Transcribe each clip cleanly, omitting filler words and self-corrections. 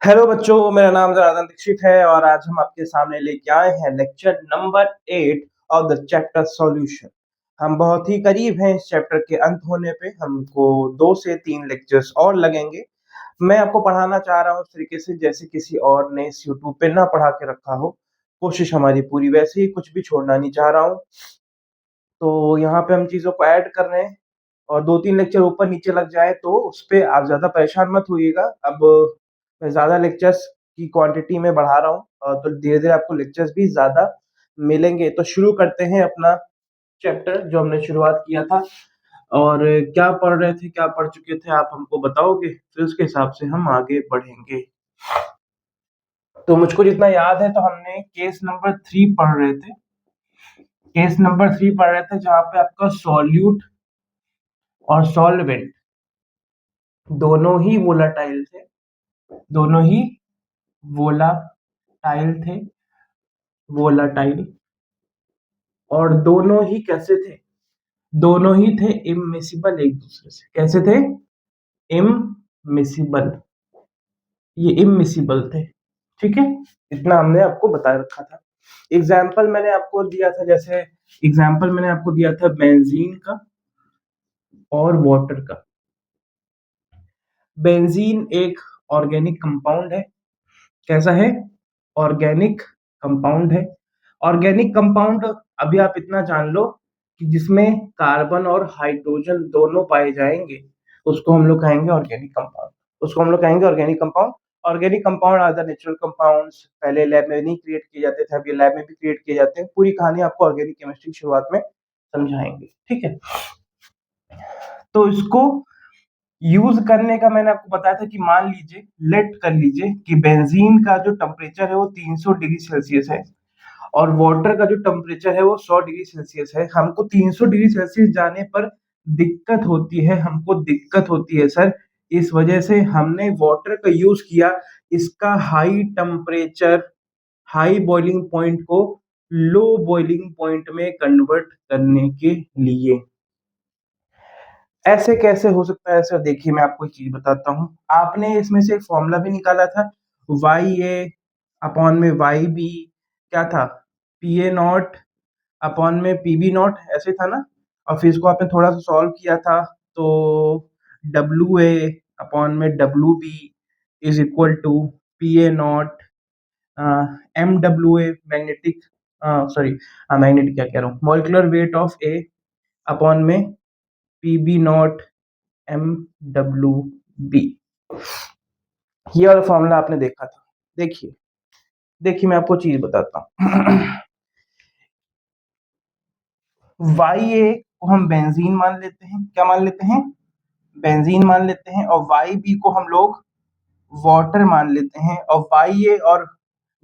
Hello बच्चों, मेरा नाम जनार्दन दीक्षित है और आज हम आपके सामने लेके आए हैं lecture number 8 of the chapter solution. हम बहुत ही करीब हैं इस चैप्टर के अंत होने पे। हमको 2 से 3 लेक्चर्स और लगेंगे। मैं आपको पढ़ाना चाह रहा हूँ उस तरीके से जैसे किसी और ने इस यूट्यूब पे ना पढ़ा के रखा हो। कोशिश हमारी पूरी वैसे ही, कुछ भी छोड़ना नहीं चाह रहा हूँ। तो यहाँ पे हम चीज़ों को ऐड कर रहे हैं और 2-3 लेक्चर ऊपर नीचे लग जाए तो उस पे आप ज़्यादा परेशान मत होइएगा। अब मैं ज़्यादा लेक्चर्स की क्वांटिटी में बढ़ा रहा हूँ तो धीरे-धीरे आपको लेक्चर्स भी ज़्यादा मिलेंगे। तो शुरू करते हैं अपना चैप्टर जो हमने शुरुआत किया था। और क्या पढ़ रहे थे, क्या पढ़ चुके थे आप हमको बताओगे? फिर उसके हिसाब से हम आगे बढ़ेंगे। तो मुझको जितना याद है तो हमने केस नंबर 3 पढ़ रहे थे। केस नंबर 3 पढ़ रहे थे जहाँ पे आपका सॉल्यूट और सॉल्वेंट दोनों ही वोलाटाइल थे। दोनों ही वोलाटाइल थे। वोलाटाइल और दोनों ही कैसे थे? दोनों ही थे इमिसिबल एक दूसरे से। कैसे थे? इमिसिबल। ये इमिसिबल थे। ठीक है, इतना हमने आपको बता रखा था। एग्जाम्पल मैंने आपको दिया था, जैसे एग्जाम्पल मैंने आपको दिया था बेंजीन का और वाटर का। बेंजीन एक ऑर्गेनिक कंपाउंड है। कैसा है? ऑर्गेनिक कंपाउंड है। ऑर्गेनिक कंपाउंड, अभी आप इतना जान लो कि जिसमें कार्बन और हाइड्रोजन दोनों पाए जाएंगे उसको हम लोग कहेंगे ऑर्गेनिक कंपाउंड। उसको हम लोग कहेंगे organic compound. Organic compound are the natural compounds. पहले लैब में नहीं क्रिएट किए जाते थे, अभी लैब में भी क्रिएट किए जाते हैं। पूरी कहानी आपको ऑर्गेनिक केमिस्ट्री की शुरुआत में समझाएंगे। ठीक है, तो इसको यूज करने का मैंने आपको बताया था कि मान लीजिए, लेट कर लीजिए कि बेंजीन का जो टेम्परेचर है वो 300 डिग्री सेल्सियस है और वाटर का जो टेम्परेचर है वो 100 डिग्री सेल्सियस है। हमको 300 डिग्री सेल्सियस जाने पर दिक्कत होती है। हमको दिक्कत होती है सर, इस वजह से हमने वाटर का यूज किया। इसका high temperature, high boiling point को लो बॉइलिंग पॉइंट में कन्वर्ट करने के लिए। ऐसे कैसे हो सकता है सर? देखिए, मैं आपको एक चीज बताता हूँ। आपने इसमें से एक फॉर्मूला भी निकाला था, वाई ए अपॉन में वाई बी क्या था? पी ए नॉट अपॉन में पी बी नॉट, ऐसे था ना? और फिर इसको आपने थोड़ा सा सॉल्व किया था तो डब्ल्यू ए अपॉन में W B is equal to P A naught M W A magnetic, sorry magnetic क्या कह रहा हूँ, molecular weight of A upon में P B naught M W B. ये वाला फॉर्मूला आपने देखा था। देखिए देखिए, मैं आपको चीज बताता हूँ। वाई ए को हम बेंजीन मान लेते हैं। क्या मान लेते हैं? बेंजीन मान लेते हैं। और वाई बी को हम लोग वाटर मान लेते हैं। और वाई ए और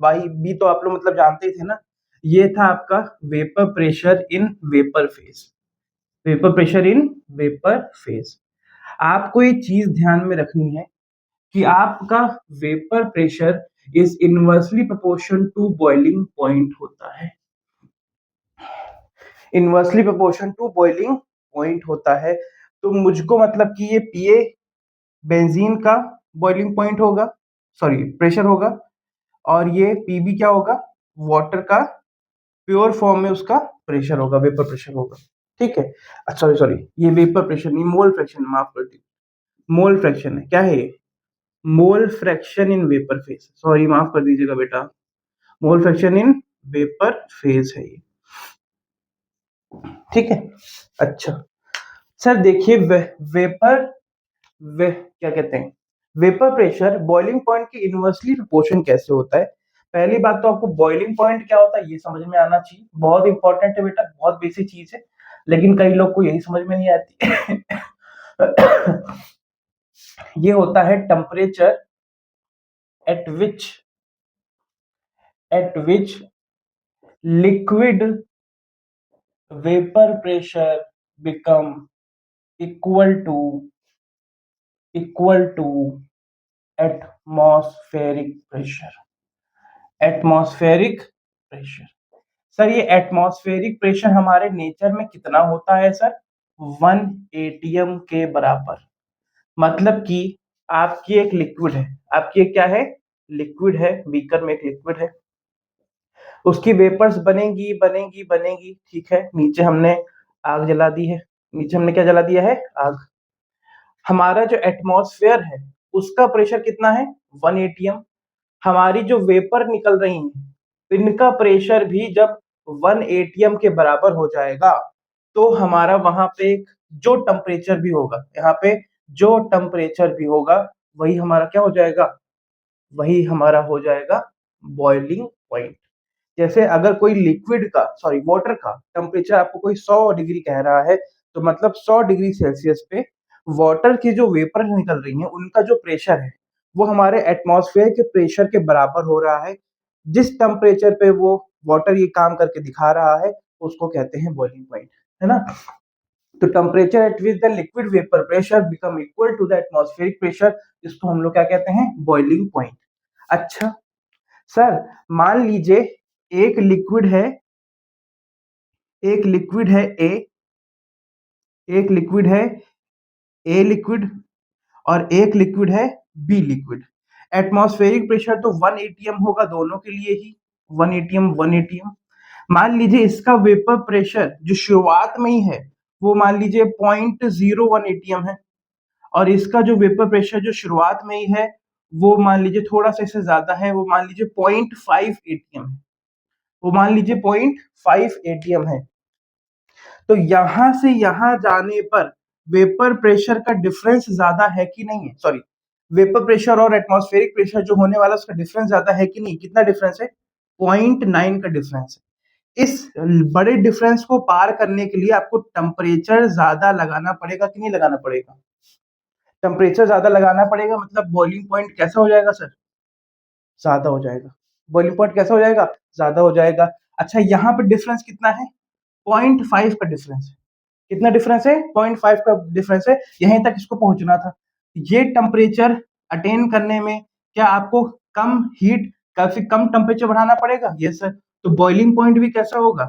वाई बी तो आप लोग मतलब जानते ही थे ना। ये था आपका vapour pressure in vapour phase. Vapour pressure in vapour phase. आपको ये चीज ध्यान में रखनी है कि आपका vapour pressure is inversely proportion to boiling point होता है। Inversely proportion to boiling point होता है। तो मुझको मतलब कि ये पीए बेंजीन का बॉइलिंग पॉइंट होगा, सॉरी प्रेशर होगा, और ये पीबी क्या होगा? वाटर का प्योर फॉर्म में उसका प्रेशर होगा, वेपर प्रेशर होगा। ठीक है, सॉरी सॉरी, ये वेपर प्रेशर नहीं, मोल फ्रैक्शन, माफ कर दीजिए। मोल फ्रैक्शन है। क्या है ये? Mole fraction in vapour phase. Sorry, माफ कर दीजिएगा बेटा, mole fraction in vapour phase है ये। ठीक है, अच्छा सर देखिए, वेपर क्या कहते हैं, वेपर प्रेशर बॉइलिंग पॉइंट के इनवर्सली प्रोपोर्शन कैसे होता है? पहली बात तो आपको बॉइलिंग पॉइंट क्या होता है ये समझ में आना चाहिए। बहुत इंपॉर्टेंट है बेटा, बहुत बेसिक चीज है, लेकिन कई लोग को यही समझ में नहीं आती। ये होता है temperature at which liquid vapour pressure become equal to atmospheric pressure. Atmospheric pressure, sir ये एटमॉस्फेरिक प्रेशर हमारे नेचर में कितना होता है सर? 1 एटीएम के बराबर। मतलब कि आपकी एक लिक्विड है, आपकी एक क्या है? लिक्विड है, बीकर में एक लिक्विड है, उसकी वेपर्स बनेंगी बनेंगी बनेंगी, ठीक है। नीचे हमने आग जला दी है, नीचे हमने क्या जला दिया है, आग। हमारा जो एटमॉस्फेयर है उसका प्रेशर कितना है, 1 एटीएम। हमारी जो वेपर निकल रही है इनका प्रेशर भी जब 1 एटीएम के बराबर हो जाएगा तो हमारा वहां पे जो टेम्परेचर भी होगा, यहाँ पे जो टेम्परेचर भी होगा वही हमारा क्या हो जाएगा, वही हमारा हो जाएगा बॉइलिंग पॉइंट। जैसे अगर कोई लिक्विड का, सॉरी वाटर का टेम्परेचर आपको कोई 100 डिग्री कह रहा है तो मतलब 100 डिग्री सेल्सियस पे वाटर की जो वेपर निकल रही है उनका जो प्रेशर है वो हमारे एटमॉस्फेयर के प्रेशर के बराबर हो रहा है। जिस टेम्परेचर पे वो वाटर ये काम करके दिखा रहा है उसको कहते हैं बॉइलिंग पॉइंट, है ना। तो temperature at which the liquid vapour pressure become equal to the atmospheric pressure, इसको हम लोग क्या कहते हैं, बॉइलिंग पॉइंट। अच्छा सर, मान लीजिए एक लिक्विड है, एक लिक्विड है ए, एक लिक्विड है ए लिक्विड और एक लिक्विड है बी लिक्विड। एटमॉस्फेरिक प्रेशर तो 1 एटीएम होगा दोनों के लिए ही, 1 एटीएम 1 एटीएम। मान लीजिए इसका वेपर प्रेशर जो शुरुआत में ही है वो मान लीजिए 0.01 एटीएम है और इसका जो वेपर प्रेशर जो शुरुआत में ही है वो मान लीजिए थोड़ा सा इससे ज्यादा है, वो मान लीजिए 0.5 एटीएम है, वो मान लीजिए 0.5 एटीएम है। तो यहां से यहां जाने पर वेपर प्रेशर का डिफरेंस ज्यादा है कि नहीं है, सॉरी वेपर प्रेशर और एटमॉस्फेरिक प्रेशर जो होने वाला उसका डिफरेंस ज्यादा है कि नहीं, कितना डिफरेंस है, 0.9 का डिफरेंस है। इस बड़े डिफरेंस को पार करने के लिए आपको टेम्परेचर ज्यादा लगाना पड़ेगा कि नहीं लगाना पड़ेगा, टेम्परेचर ज्यादा लगाना पड़ेगा, मतलब बॉइलिंग पॉइंट कैसा हो जाएगा सर, ज्यादा हो जाएगा। बॉइलिंग पॉइंट कैसा हो जाएगा, ज्यादा हो जाएगा। अच्छा यहाँ पे डिफरेंस कितना है, 0.5 का डिफरेंस है। कितना डिफरेंस है, 0.5 का डिफरेंस है, यहीं तक इसको पहुंचना था। ये टेम्परेचर अटेन करने में क्या आपको कम हीट, काफी कम टेम्परेचर बढ़ाना पड़ेगा, यस सर। तो बॉइलिंग पॉइंट भी कैसा होगा,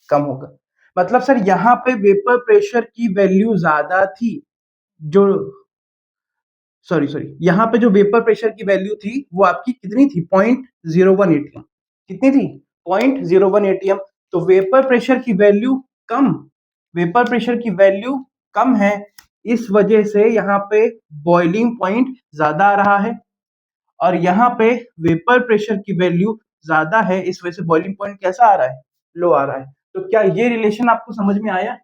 कम होगा। मतलब सर यहाँ पे वेपर प्रेशर की वैल्यू ज्यादा थी, जो सॉरी सॉरी यहाँ पे जो वेपर प्रेशर की वैल्यू थी वो आपकी कितनी थी, 0.01 एटीएम। कितनी थी, 0.01 एटीएम। तो वेपर प्रेशर की वैल्यू कम, वेपर प्रेशर की वैल्यू कम है, इस वजह से यहाँ पे बॉइलिंग पॉइंट ज्यादा आ रहा है। और यहाँ पे वेपर प्रेशर की वैल्यू ज्यादा है, इस वजह से बॉइलिंग पॉइंट कैसा आ रहा है, लो आ रहा है। तो क्या ये रिलेशन आपको समझ में आया,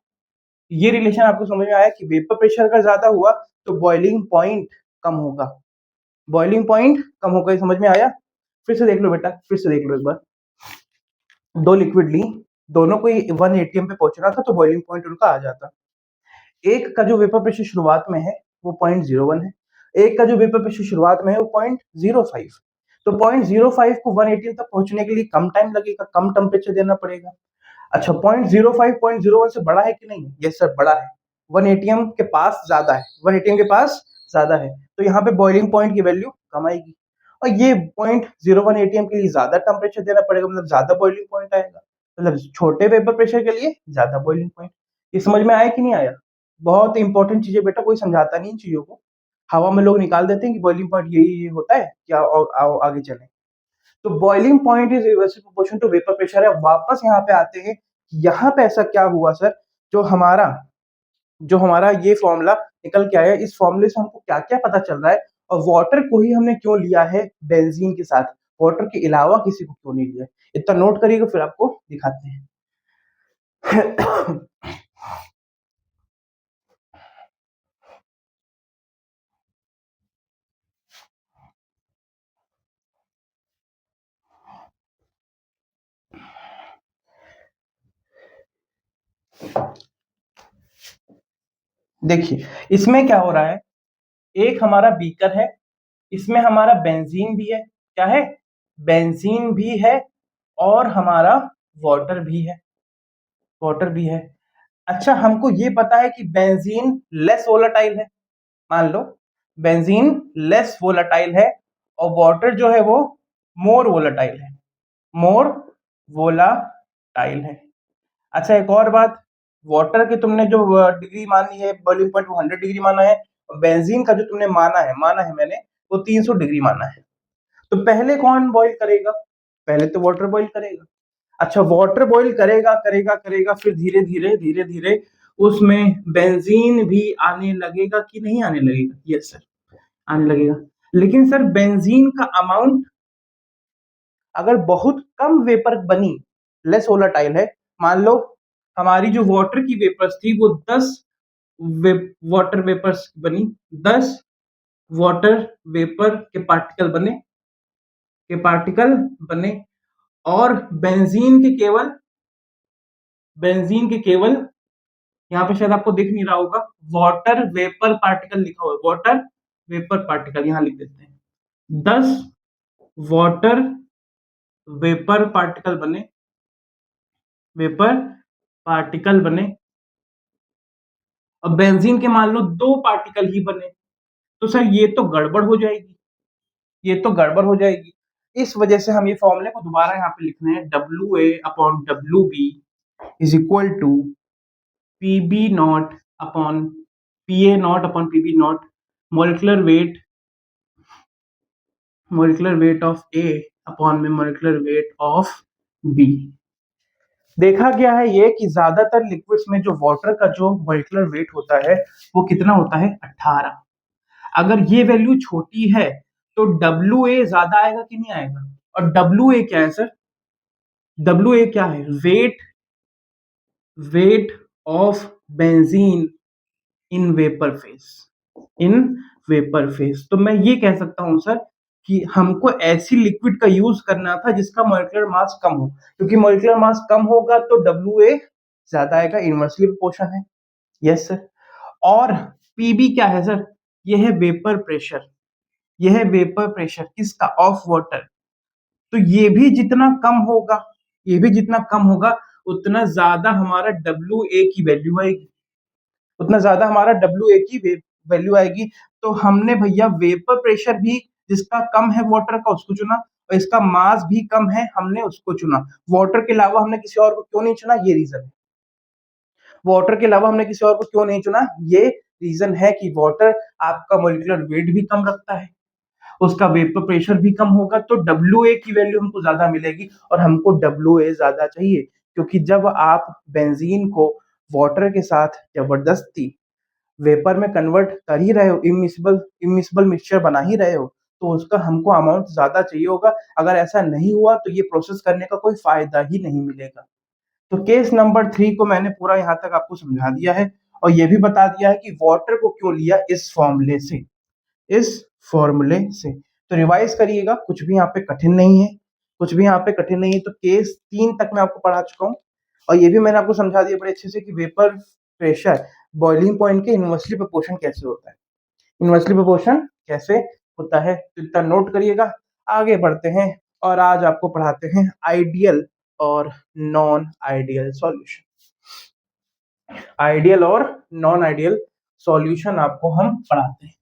ये रिलेशन आपको समझ में आया कि वेपर प्रेशर अगर ज्यादा हुआ तो बॉइलिंग पॉइंट कम होगा, बॉइलिंग पॉइंट कम होगा, ये समझ में आया। फिर से देख लो बेटा, फिर से देख लो एक बार। दो लिक्विड ली, दोनों को 1 एटीएम पे पहुंचना था तो बॉइलिंग पॉइंट उनका आ जाता। एक का जो वेपर प्रेशर शुरुआत में है वो 0.01 है, एक का जो वेपर प्रेशर शुरुआत में है वो 0.05। तो 0.05 को 1 एटीएम तक पहुंचने के लिए कम टाइम लगेगा, कम टेम्परेचर देना पड़ेगा। अच्छा 0.05 0.01 से बड़ा है कि नहीं, यस सर बड़ा है, 1 एटीएम के पास ज्यादा है, 1 एटीएम के पास ज्यादा है, तो यहाँ पे बॉइलिंग पॉइंट की वैल्यू कम आएगी। और ये 0.01 एटीएम के लिए ज्यादा टेम्परेचर देना पड़ेगा, मतलब ज्यादा बॉइलिंग पॉइंट आएगा, मतलब छोटे वेपर प्रेशर के लिए ज्यादा बॉइलिंग पॉइंट। ये समझ में आया कि नहीं आया, बहुत इंपॉर्टेंट चीजें बेटा, कोई समझाता नहीं इन चीजों को, हवा में लोग निकाल देते हैं कि बॉइलिंग पॉइंट यही होता है, क्या आओ आगे चले। तो boiling point is reversible proportion to vapour pressure है। वापस यहाँ पे आते हैं, यहाँ पे ऐसा क्या हुआ सर, जो हमारा ये फॉर्मूला निकल के आया, इस फॉर्मूले से हमको क्या क्या पता चल रहा है, और वाटर को ही हमने क्यों लिया है बेंजीन के साथ, वाटर के अलावा किसी को क्यों नहीं लिया, इतना नोट करिएगा फिर आपको दिखाते हैं। देखिए इसमें क्या हो रहा है, एक हमारा बीकर है, इसमें हमारा बेंजीन भी है, क्या है, बेंजीन भी है, और हमारा वाटर भी है, वाटर भी है। अच्छा हमको ये पता है कि बेंजीन लेस वोलेटाइल है, मान लो बेंजीन लेस वोलेटाइल है और वाटर जो है वो मोर वोलेटाइल है, मोर वोलाटाइल है। अच्छा एक और बात, वाटर की तुमने जो डिग्री मानी है बॉइलिंग पॉइंट वो 100 डिग्री माना है, और बेंजीन का जो तुमने माना है मैंने वो 300 डिग्री माना है। तो पहले कौन बॉईल करेगा? पहले तो वाटर बॉईल करेगा। अच्छा, वाटर बॉईल करेगा करेगा करेगा, फिर धीरे धीरे धीरे धीरे उसमें बेंजीन भी आने लगेगा कि नहीं आने लगेगा? यस सर, आने लगेगा। लेकिन सर बेंजीन का अमाउंट अगर बहुत कम वेपर बनी, लेस वोलेटाइल है, मान लो हमारी जो वाटर की वेपर्स थी वो 10 वाटर वेपर्स बनी, 10 वाटर वेपर के पार्टिकल बने, और बेंजीन के केवल यहाँ पे शायद आपको दिख नहीं रहा होगा, वाटर वेपर पार्टिकल लिखा हुआ है, वाटर वेपर पार्टिकल यहाँ लिख देते हैं। 10 वाटर वेपर पार्टिकल बने, वेपर पार्टिकल बने, अब बेंजीन के मान लो 2 पार्टिकल ही बने, तो सर ये तो गड़बड़ हो जाएगी, ये तो गड़बड़ हो जाएगी। इस वजह से हम ये फॉर्मूले को दोबारा यहाँ पे लिखने हैं, WA upon WB is equal to PB not upon PA not upon PB not, molecular weight of A upon में मोलिकुलर वेट ऑफ B। देखा गया है ये कि ज्यादातर लिक्विड्स में जो वाटर का जो मोलिकुलर वेट होता है वो कितना होता है? 18। अगर ये वैल्यू छोटी है तो WA ज्यादा आएगा कि नहीं आएगा? और WA क्या है सर? WA क्या है? Weight of benzene in vapour phase, in vapour phase. तो मैं ये कह सकता हूं सर कि हमको ऐसी लिक्विड का यूज करना था जिसका मॉलिक्यूलर मास कम हो, क्योंकि मॉलिक्यूलर मास कम होगा तो WA ज्यादा आएगा, इनवर्सली प्रोपोर्शन है। Yes sir. और PB क्या है सर? यह है वेपर प्रेशर, यह है वेपर प्रेशर किसका? Of water. तो ये भी जितना कम होगा, ये भी जितना कम होगा उतना ज्यादा हमारा WA की वैल्यू आएगी, उतना ज्यादा हमारा WA की वैल्यू आएगी। तो हमने भैया वेपर प्रेशर भी जिसका कम है वाटर का उसको चुना, और इसका मास भी कम है हमने उसको चुना। वाटर के अलावा हमने किसी और को क्यों नहीं चुना? ये रीजन है। वाटर के अलावा हमने किसी और को क्यों नहीं चुना? ये रीजन है कि वाटर आपका मोलिकुलर वेट भी कम रखता है, उसका वेपर प्रेशर भी कम होगा, तो WA की वैल्यू हमको ज्यादा मिलेगी, और हमको WA ज्यादा चाहिए, क्योंकि जब आप बेंजीन को वाटर के साथ जबरदस्ती वेपर में कन्वर्ट कर ही रहे हो, इमिसिबल मिक्सचर बना ही रहे हो, तो उसका हमको अमाउंट ज्यादा चाहिए होगा। अगर ऐसा नहीं हुआ तो ये प्रोसेस करने का कोई फायदा ही नहीं मिलेगा। तो केस नंबर 3 को मैंने पूरा यहाँ तक आपको समझा दिया है, और ये भी बता दिया है कि वाटर को क्यों लिया इस फॉर्मूले से, इस फॉर्मूले से। तो रिवाइज करिएगा, कुछ भी यहाँ पे कठिन नहीं है, कुछ भी यहाँ पे कठिन नहीं है। तो केस 3 तक मैं आपको पढ़ा चुका हूँ, और ये भी मैंने आपको समझा दिया बड़े अच्छे से कि वेपर प्रेशर बॉइलिंग पॉइंट के इनवर्सली प्रोपोर्शन कैसे होता है, इनवर्सली प्रोपोर्शन कैसे होता है। तो इतना नोट करिएगा। आगे बढ़ते हैं, और आज आपको पढ़ाते हैं आइडियल और नॉन आइडियल सॉल्यूशन। आइडियल और नॉन आइडियल सॉल्यूशन आपको हम पढ़ाते हैं।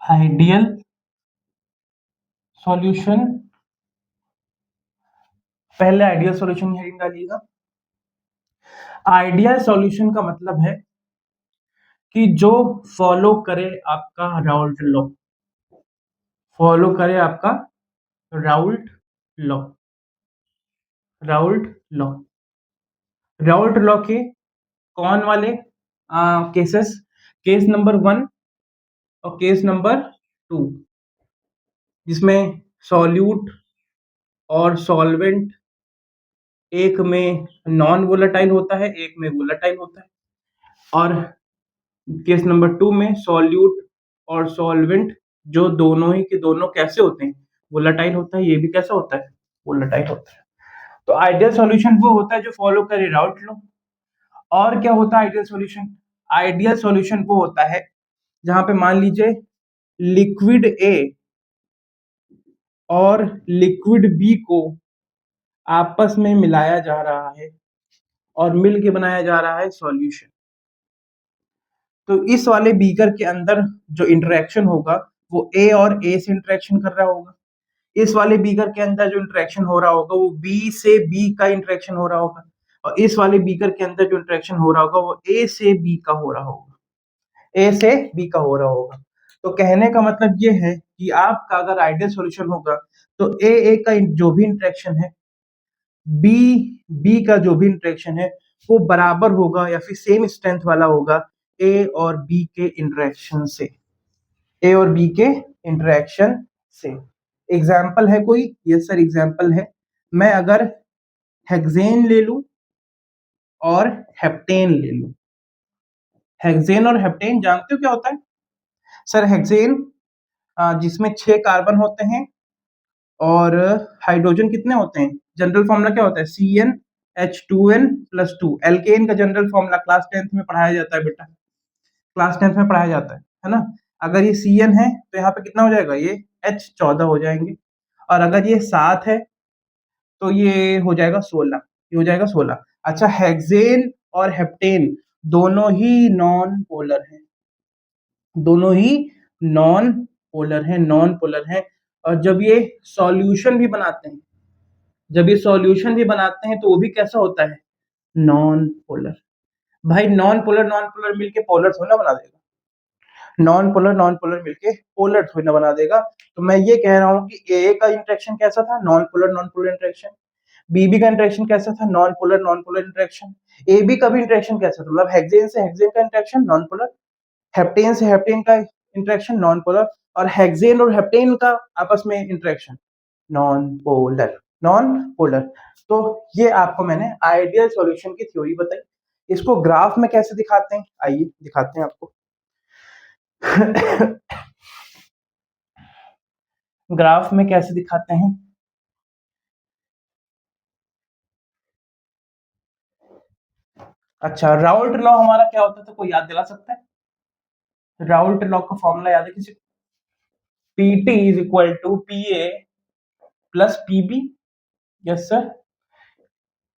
आइडियल सॉल्यूशन, पहले आइडियल सॉल्यूशन हेडिंग डालिएगा। आइडियल सॉल्यूशन का मतलब है कि जो फॉलो करे आपका राउल्ट लॉ, फॉलो करे आपका Raoult law, Raoult law, Raoult law के कौन वाले केसेस? केस नंबर 1 और केस नंबर 2, जिसमें सॉल्यूट और सॉल्वेंट एक में नॉन वोलेटाइल होता है, एक में वोलेटाइल होता है, और केस नंबर 2 में सॉल्यूट और सॉल्वेंट जो दोनों ही के दोनों कैसे होते हैं? वोलेटाइल होता है, ये भी कैसा होता है? वोलेटाइल होता है। तो आइडियल सॉल्यूशन वो होता है जो फॉलो करे राउल्ट लॉ। और क्या होता है आइडियल सॉल्यूशन? आइडियल सॉल्यूशन वो होता है जहां पे मान लीजिए लिक्विड ए और लिक्विड बी को आपस में मिलाया जा रहा है और मिल के बनाया जा रहा है सॉल्यूशन। तो इस वाले बीकर के अंदर जो इंटरेक्शन होगा वो ए और ए से इंटरेक्शन कर रहा होगा। इस वाले बीकर के अंदर जो इंटरेक्शन हो रहा होगा वो बी से बी का इंटरेक्शन हो रहा होगा, और इस वाले बीकर के अंदर जो इंटरेक्शन हो रहा होगा वो ए से बी का हो रहा होगा, ए से बी का हो रहा होगा। तो कहने का मतलब ये है कि आपका अगर आइडियल सॉल्यूशन होगा तो ए का जो भी इंटरेक्शन है, बी बी का जो भी इंटरेक्शन है वो बराबर होगा या फिर सेम स्ट्रेंथ वाला होगा ए और बी के इंटरेक्शन से, ए और बी के इंटरेक्शन से। एग्जाम्पल है कोई? यस सर एग्जाम्पल है। मैं अगर हेक्सेन ले लूं और हेप्टेन ले लूं, हेक्सेन और हेप्टेन जानते हो क्या होता है? सर हेक्सेन जिसमें 6 कार्बन होते हैं और हाइड्रोजन कितने होते हैं? जनरल फॉर्मूला क्या होता है? CnH2n+2। एल्केन का जनरल फॉर्मूला क्लास 10th में पढ़ाया जाता है बेटा, क्लास 10th में पढ़ाया जाता है ना। अगर ये Cn है तो यहाँ पे कितना हो जाएगा? ये H14 हो जाएंगे, और अगर ये 7 है तो ये हो जाएगा 16, ये हो जाएगा 16। अच्छा हेक्सेन और हेप्टेन दोनों ही नॉन पोलर हैं, दोनों ही नॉन पोलर हैं, नॉन पोलर हैं। और जब ये सॉल्यूशन भी बनाते हैं, जब ये सॉल्यूशन भी बनाते हैं तो वो भी कैसा होता है? Non polar. भाई नॉन पोलर मिलके पोलर थोड़ी ना बना देगा, नॉन पोलर मिलके पोलर थोड़ी ना बना देगा। तो मैं ये कह रहा हूँ कि ए का इंटरेक्शन कैसा था? Non polar interaction. बीबी का इंटरेक्शन कैसा था? Non polar interaction. A B का भी इंटरेक्शन कैसा था? मतलब हेक्सेन से हेक्सेन का इंटरेक्शन नॉन पोलर, हेप्टेन से हेप्टेन का इंटरेक्शन नॉन पोलर, और हेक्सेन और हेप्टेन का आपस में interaction non polar, non polar. तो ये आपको मैंने आइडियल सॉल्यूशन की थ्योरी बताई। इसको ग्राफ में कैसे दिखाते हैं? आइए दिखाते हैं आपको। ग्राफ में कैसे दिखाते हैं? अच्छा राउल्ट लॉ हमारा क्या होता था, कोई याद दिला सकता है? राउल्ट लॉ का फॉर्मूला याद है किसी को? PT is equal to PA plus PB। Yes sir,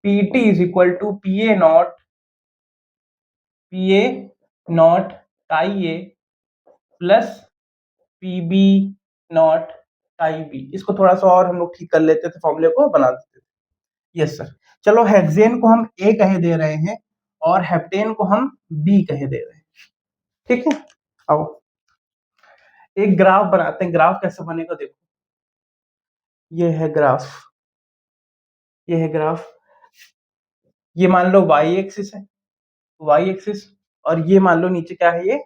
PT is equal to PA not chi A plus PB not chi B. इसको थोड़ा सा और हम लोग ठीक कर लेते थे, फॉर्मूले को बना देते थे। Yes sir. चलो हेक्सेन को हम A कहे दे रहे हैं और हेप्टेन को हम B कहे दे रहे हैं, ठीक है। आओ एक ग्राफ बनाते हैं। ग्राफ कैसे बनेगा देखो, ये है ग्राफ, ये है ग्राफ। ये मान लो y एक्सिस है, y एक्सिस, और ये मान लो नीचे क्या है? ये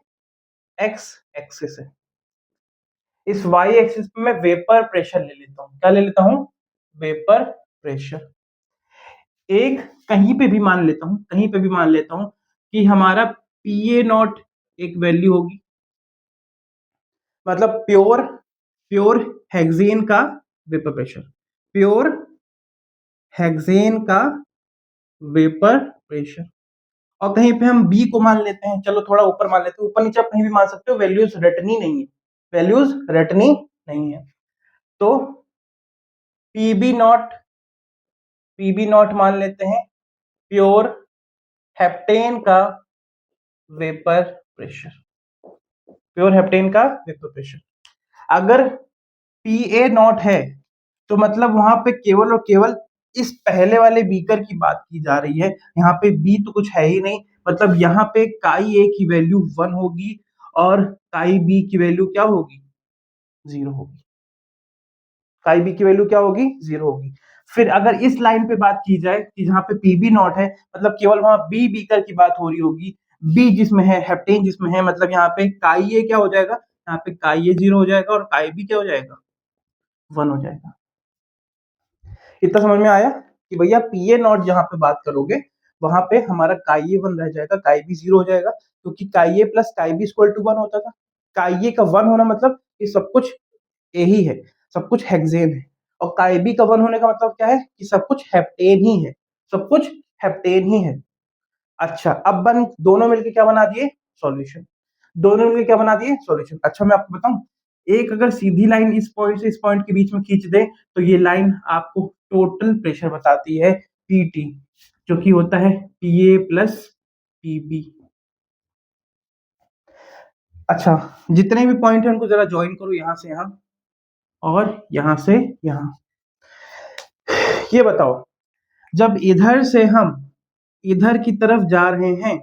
x एक्सिस है। इस y एक्सिस पे मैं वेपर प्रेशर ले लेता हूँ। क्या ले लेता हूँ? Vapour pressure. एक कहीं पे भी मान लेता हूँ, कहीं पे भी मान लेता हूँ कि हमारा PA नॉट एक वैल्यू होगी, मतलब प्योर प्योर हेक्सेन का वेपर प्रेशर, प्योर हेक्सेन का वेपर प्रेशर। और कहीं पे हम बी को मान लेते हैं, चलो थोड़ा ऊपर मान लेते हैं, ऊपर नीचे आप कहीं भी मान सकते हो, वैल्यूज रटनी नहीं है, वैल्यूज रटनी नहीं है। तो पीबी नॉट मान लेते हैं प्योर हेप्टेन का वेपर प्रेशर, प्योर हेप्टेन का वेपर प्रेशर। अगर पीए नॉट है तो मतलब वहां पे केवल और केवल इस पहले वाले बीकर की बात की जा रही है, यहाँ पे बी तो कुछ है ही नहीं। मतलब यहाँ पे काई ए की वैल्यू 1 होगी और काई बी की वैल्यू क्या होगी? 0 होगी। काई बी की वैल्यू क्या होगी? 0 होगी। फिर अगर इस लाइन पे बात की जाए कि जहाँ पे पीबी नॉट है, मतलब केवल वहां बी बीकर की बात हो रही होगी, बी जिसमें है, हेप्टेन जिसमें है, मतलब यहाँ पे काई ए क्या हो जाएगा? यहाँ पे काई ए 0 हो जाएगा और काई बी क्या हो जाएगा? 1 हो जाएगा। इतना समझ में आया कि भैया पीए नॉट जहां पे बात करोगे वहां पे हमारा काई ए 1 रह जाएगा, काई बी 0 हो जाएगा, क्योंकि chi A plus chi B equal to 1 होता था। काई ए का 1 होना मतलब कि सब कुछ ए ही है, सब कुछ हेक्सेन है, और काई बी का 1 होने का मतलब क्या है? कि सब कुछ हेप्टेन ही है, सब कुछ हेप्टेन ही है। अच्छा अब बन दोनों मिलकर क्या बना दिए? सॉल्यूशन। दोनों मिलकर क्या बना दिए? सॉल्यूशन। अच्छा मैं आपको बताऊं, एक अगर सीधी लाइन इस पॉइंट से इस पॉइंट के बीच में खींच दे तो ये लाइन आपको टोटल प्रेशर बताती है पीटी, जो कि होता है पीए प्लस पीबी। अच्छा, जितने भी पॉइंट है उनको जरा ज्वाइन करो, यहां से यहां और यहां से यहां। ये बताओ, जब इधर से हम इधर की तरफ जा रहे हैं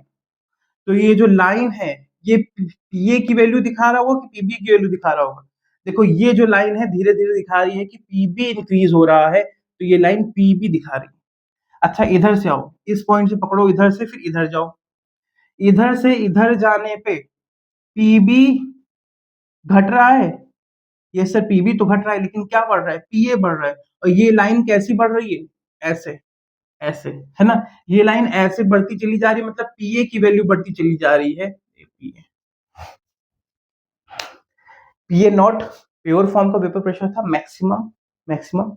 तो ये जो लाइन है ये पीए की वैल्यू दिखा रहा होगा कि पीबी की वैल्यू दिखा रहा होगा? देखो ये जो लाइन है धीरे धीरे दिखा रही है कि पीबी इंक्रीज हो रहा है, तो ये लाइन पीबी दिखा रही है। अच्छा, इधर से आओ, इस पॉइंट से पकड़ो, इधर से फिर इधर जाओ। इधर से इधर जाने पे पीबी घट रहा है। ये सर पीबी तो घट रहा है, लेकिन क्या बढ़ रहा है? पीए बढ़ रहा है। और ये लाइन कैसी बढ़ रही है? ऐसे, ऐसे, है ना? ये लाइन ऐसे बढ़ती चली जा रही है, मतलब पीए की वैल्यू बढ़ती चली जा रही है। पीए पीए नॉट प्योर फॉर्म का वेपर प्रेशर था, मैक्सिमम। मैक्सिमम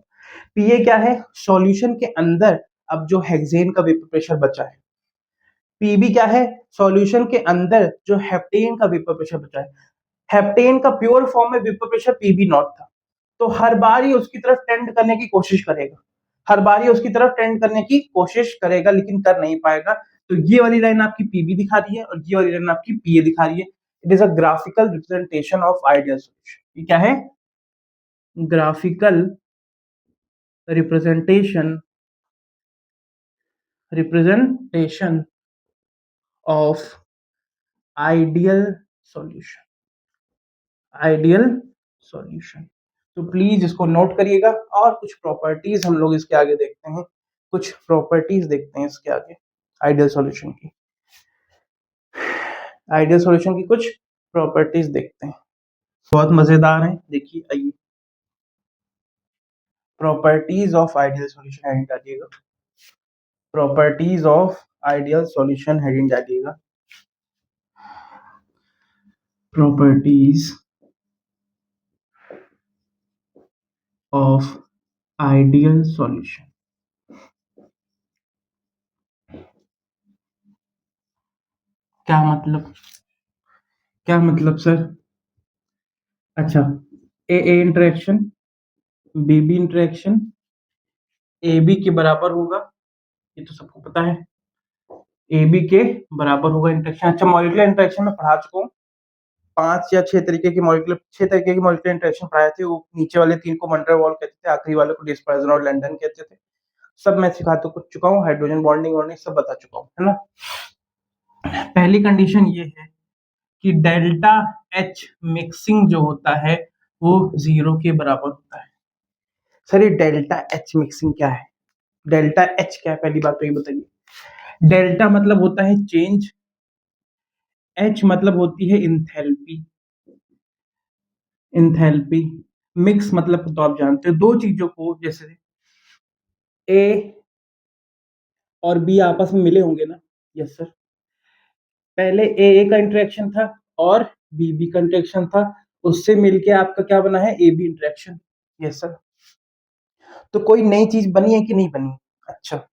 पीए क्या है? सॉल्यूशन के अंदर अब जो हेक्सेन का वेपर प्रेशर बचा है। पीबी क्या है? सॉल्यूशन के अंदर जो हेप्टेन का वेपर प्रेशर बचा है। हेप्टेन का प्योर फॉर्म में वेपर प्रेशर पीबी नॉट था, तो हर बार ही उसकी तरफ टेंड करने की कोशिश करेगा, हर बार ही उसकी तरफ टेंड करने की कोशिश करेगा, लेकिन कर नहीं पाएगा। तो ये वाली लाइन आपकी पीबी दिखा रही है और ये वाली लाइन आपकी पीए दिखा रही है। It is a graphical representation of ideal solution. ये क्या है? Graphical representation, representation of ideal solution, ideal solution. तो प्लीज इसको नोट करिएगा। और कुछ प्रॉपर्टीज हम लोग इसके आगे देखते हैं, कुछ प्रॉपर्टीज देखते हैं इसके आगे आइडियल सॉल्यूशन की। आइडियल सॉल्यूशन की कुछ प्रॉपर्टीज देखते हैं, बहुत मजेदार है, देखिए आइए। Properties of ideal solution heading डालिएगा, properties of ideal solution heading डालिएगा, प्रॉपर्टीज ऑफ आइडियल सॉल्यूशन। क्या मतलब? क्या मतलब सर? अच्छा, A interaction, B B interaction A B के बराबर होगा, ये तो सबको पता है। ए बी के बराबर होगा इंटरेक्शन। अच्छा, मॉलिक्यूलर इंटरेक्शन में पढ़ा चुका हूँ, 5 या 6 तरीके की मॉलिक्यूलर 6 तरीके की मॉलिक्यूलर इंटरेक्शन पढ़ाए थे। वो नीचे वाले 3 को वंडर वॉल कहते थे, आखिरी वाले को डिस्पर्जन और लैंडन कहते थे। सब मैं सिखा तो कुछ चुका हूँ, हाइड्रोजन बॉन्डिंग वॉन्डिंग सब बता चुका हूँ, है ना? पहली कंडीशन ये है कि डेल्टा एच मिक्सिंग जो होता है वो 0 के बराबर होता है। सर ये डेल्टा एच मिक्सिंग क्या है? डेल्टा एच क्या है? पहली बात तो ये बताइए। डेल्टा मतलब होता है चेंज, एच मतलब होती है इंथैल्पी। इंथैल्पी मिक्स मतलब तो आप जानते हो, दो चीजों को, जैसे ए और बी आपस में मिले होंगे ना? Yes sir. पहले ए का इंटरेक्शन था और बी का इंटरेक्शन था, उससे मिलके आपका क्या बना है? A B interaction. Yes sir. तो कोई नई चीज बनी है कि नहीं बनी? अच्छा,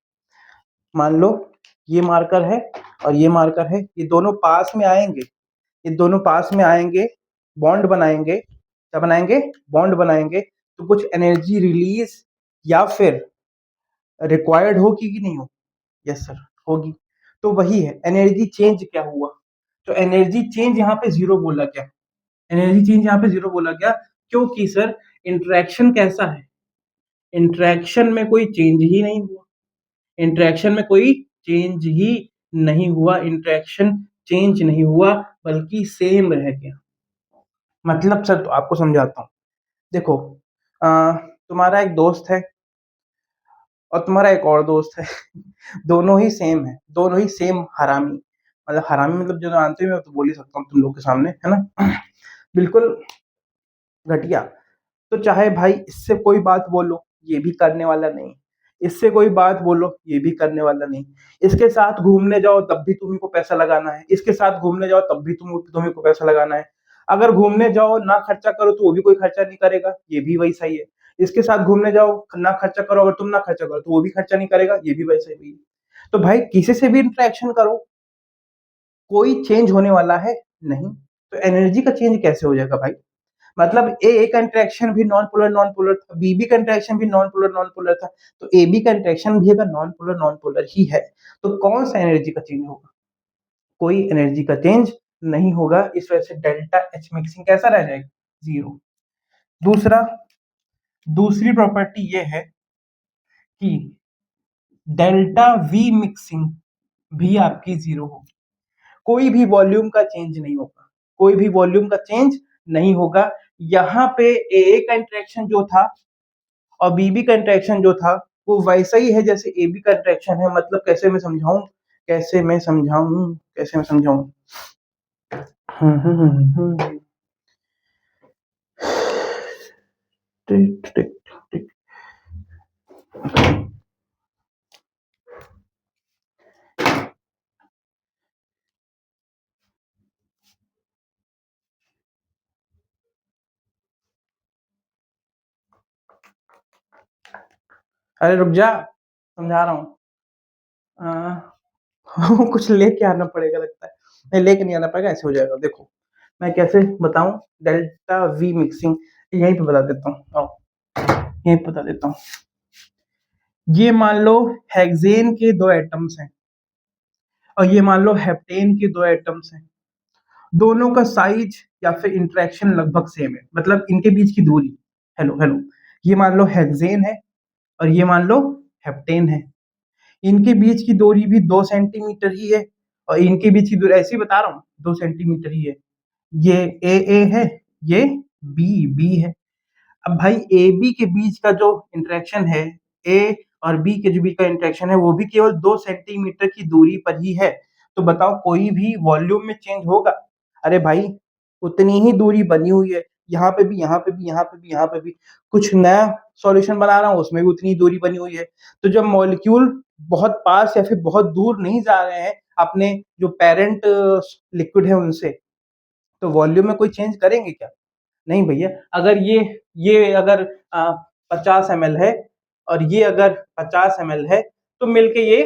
मान लो ये मार्कर है और ये मार्कर है, ये दोनों पास में आएंगे, ये दोनों पास में आएंगे, बॉन्ड बनाएंगे। क्या बनाएंगे? बॉन्ड बनाएंगे। तो कुछ एनर्जी रिलीज या फिर रिक्वायर्ड होगी कि नहीं हो? यस सर, होगी। तो वही है, एनर्जी चेंज क्या हुआ? तो एनर्जी चेंज यहाँ पे 0 बोला क्या? एनर्जी चेंज यहाँ पे 0 बोला गया क्योंकि सर इंटरेक्शन कैसा है? इंटरेक्शन में कोई चेंज ही नहीं हुआ, इंटरेक्शन में कोई चेंज ही नहीं हुआ, इंटरेक्शन चेंज नहीं हुआ बल्कि सेम रह गया। मतलब सर तो आपको समझाता हूँ, देखो तुम्हारा एक दोस्त है और तुम्हारा एक और दोस्त है दोनों ही सेम है, दोनों ही सेम हरामी। मतलब हरामी मतलब जो जानते हो, मैं तो बोल ही सकता हूँ तुम लोग के सामने, है ना? बिल्कुल घटिया। तो चाहे भाई इससे कोई बात बोलो, ये भी करने वाला नहीं, इससे कोई बात बोलो, ये भी करने वाला नहीं। इसके साथ घूमने जाओ तब भी तुम्ही को पैसा लगाना है, इसके साथ घूमने जाओ तब भी तुम्ही को पैसा लगाना है। अगर घूमने जाओ ना खर्चा करो तो वो भी कोई खर्चा नहीं करेगा, ये भी वही सही है। इसके साथ घूमने जाओ ना खर्चा करो, अगर तुम ना खर्चा करो तो वो भी खर्चा नहीं करेगा, ये भी वैसे ही है। तो भाई किसी से भी इंटरेक्शन करो, कोई चेंज होने वाला है नहीं। तो एनर्जी का चेंज कैसे हो जाएगा भाई? मतलब ए का इंटरेक्शन भी नॉन पोलर था, बी का इंटरेक्शन भी नॉन पोलर था, तो ए बी का इंटरेक्शन भी अगर नॉन पोलर ही है तो कौन सा एनर्जी का चेंज होगा? कोई एनर्जी का चेंज नहीं होगा। इस वजह से डेल्टा एच मिक्सिंग कैसा रह जाएगा? जीरो। दूसरा, दूसरी प्रॉपर्टी ये है कि डेल्टा वी मिक्सिंग भी आपकी जीरो होगी। कोई भी वॉल्यूम का चेंज नहीं होगा, कोई भी वॉल्यूम का चेंज नहीं होगा। यहाँ पे ए का इंटरेक्शन जो था और बीबी का इंटरेक्शन जो था वो वैसा ही है जैसे ए बी का इंटरेक्शन है। मतलब कैसे मैं समझाऊं, कैसे मैं समझाऊं, कैसे मैं समझाऊं? टिक टिक टिक। अरे रुक जा, समझा रहा हूँ। कुछ लेके आना पड़ेगा लगता है। नहीं, लेके नहीं आना पड़ेगा, ऐसे हो जाएगा। देखो मैं कैसे बताऊं डेल्टा वी मिक्सिंग, यहीं पे बता देता हूँ। आओ यहीं पे बता देता हूँ। ये मान लो हेक्सेन के दो एटम्स हैं और ये मान लो हेप्टेन के दो एटम्स हैं। दोनों का साइज या फिर इंटरेक्शन लगभग सेम है, मतलब इनके बीच की दूरी। हेलो हेलो, ये मान लो हेक्सेन है और ये मान लो हेप्टेन है। इनके बीच की दूरी भी 2 सेंटीमीटर ही है और इनके बीच की दूरी ऐसे ही बता रहा हूँ 2 सेंटीमीटर ही है। ये ए है, ये बी है। अब भाई ए बी के बीच का जो इंटरेक्शन है, ए और बी के जो बीच का इंटरेक्शन है वो भी केवल 2 सेंटीमीटर की दूरी पर ही है। तो बताओ कोई भी वॉल्यूम में चेंज होगा? अरे भाई उतनी ही दूरी बनी हुई है, यहाँ पे भी, यहाँ पे भी, यहाँ पे भी, यहाँ पे भी। कुछ नया सॉल्यूशन बना रहा हूँ उसमें भी उतनी दूरी बनी हुई है। तो जब मॉलिक्यूल बहुत पास या फिर बहुत दूर नहीं जा रहे हैं अपने जो पेरेंट लिक्विड है उनसे, तो वॉल्यूम में कोई चेंज करेंगे क्या? नहीं भैया। अगर ये अगर 50 ml है और ये अगर 50 ml है तो मिलके ये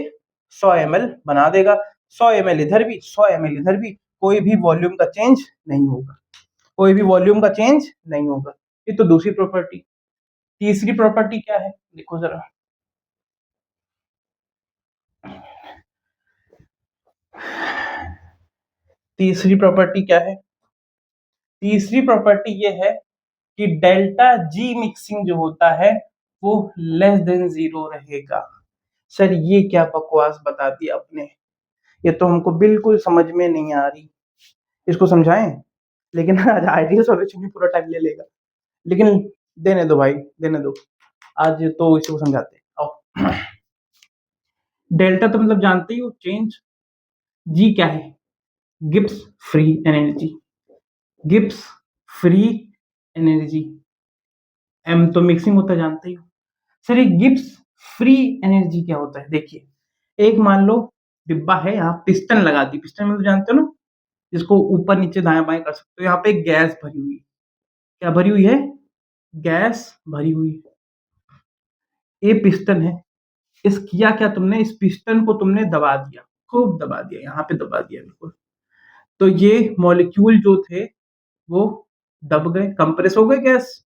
100 ml बना देगा। 100 ml इधर भी, 100 ml इधर भी, कोई भी वॉल्यूम का चेंज नहीं होगा, कोई भी वॉल्यूम का चेंज नहीं होगा। ये तो दूसरी प्रॉपर्टी। तीसरी प्रॉपर्टी क्या है देखो जरा। तीसरी प्रॉपर्टी क्या है? तीसरी प्रॉपर्टी ये है कि डेल्टा जी मिक्सिंग जो होता है वो लेस देन जीरो रहेगा। सर ये क्या बकवास बता दी आपने, ये तो हमको बिल्कुल समझ में नहीं आ रही। इसको समझाएं? लेकिन आज आइडियल सॉल्यूशन भी पूरा टाइम ले लेगा, लेकिन देने दो भाई, देने दो। आज तो इसको समझाते हैं, आओ। डेल्टा तो मतलब जानते ही हो, चेंज। जी क्या है? Gibbs free energy, Gibbs free energy. Um तो मिक्सिंग होता है जानते ही हो। सर ये गिब्स फ्री एनर्जी क्या होता है? देखिए एक मान लो डिब्बा है, यहाँ पिस्टन लगा दी, पिस्टन में तो जानते हो ना, जिसको ऊपर नीचे दाएं बाएं कर सकते हो। यहाँ पे एक गैस भरी हुई है। क्या भरी हुई है? गैस भरी हुई है। ये पिस्टन है। इस किया क्या तुमने, इस पिस्टन को तुमने दबा दिया, खूब दबा दिया, यहाँ पे दबा दिया बिल्कुल। तो ये मॉलिक्यूल जो थे वो दब गए, कंप्रेस हो गए गैस।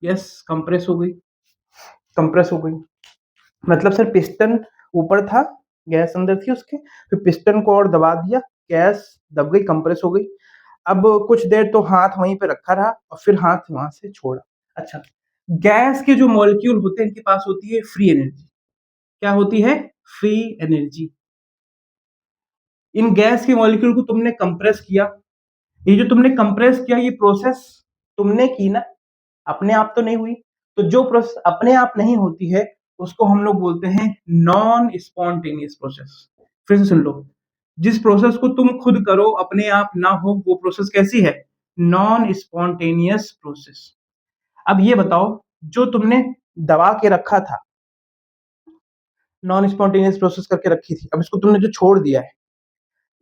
यस, कंप्रेस हो गई, कंप्रेस हो गई। मतलब सर पिस्टन ऊपर था, गैस अंदर थी उसके, फिर पिस्टन को और दबा दिया, गैस दब गई, कंप्रेस हो गई। अब कुछ देर तो हाथ वहीं पे रखा रहा और फिर हाथ वहां से छोड़ा। अच्छा, गैस के जो मॉलिक्यूल होते हैं इनके पास होती है फ्री एनर्जी। क्या होती है? Free energy. इन गैस के मॉलिक्यूल को तुमने कंप्रेस किया। ये जो तुमने कंप्रेस किया ये प्रोसेस तुमने की ना, अपने आप तो नहीं हुई। तो जो प्रोसेस अपने आप नहीं होती है उसको हम लोग बोलते हैं नॉन स्पॉन्टेनियस प्रोसेस। फिर से सुन लो, जिस प्रोसेस को तुम खुद करो अपने आप ना हो वो प्रोसेस कैसी है? Non spontaneous process. अब ये बताओ, जो तुमने दबा के रखा था, नॉन स्पॉन्टेनियस प्रोसेस करके रखी थी, अब इसको तुमने जो छोड़ दिया है,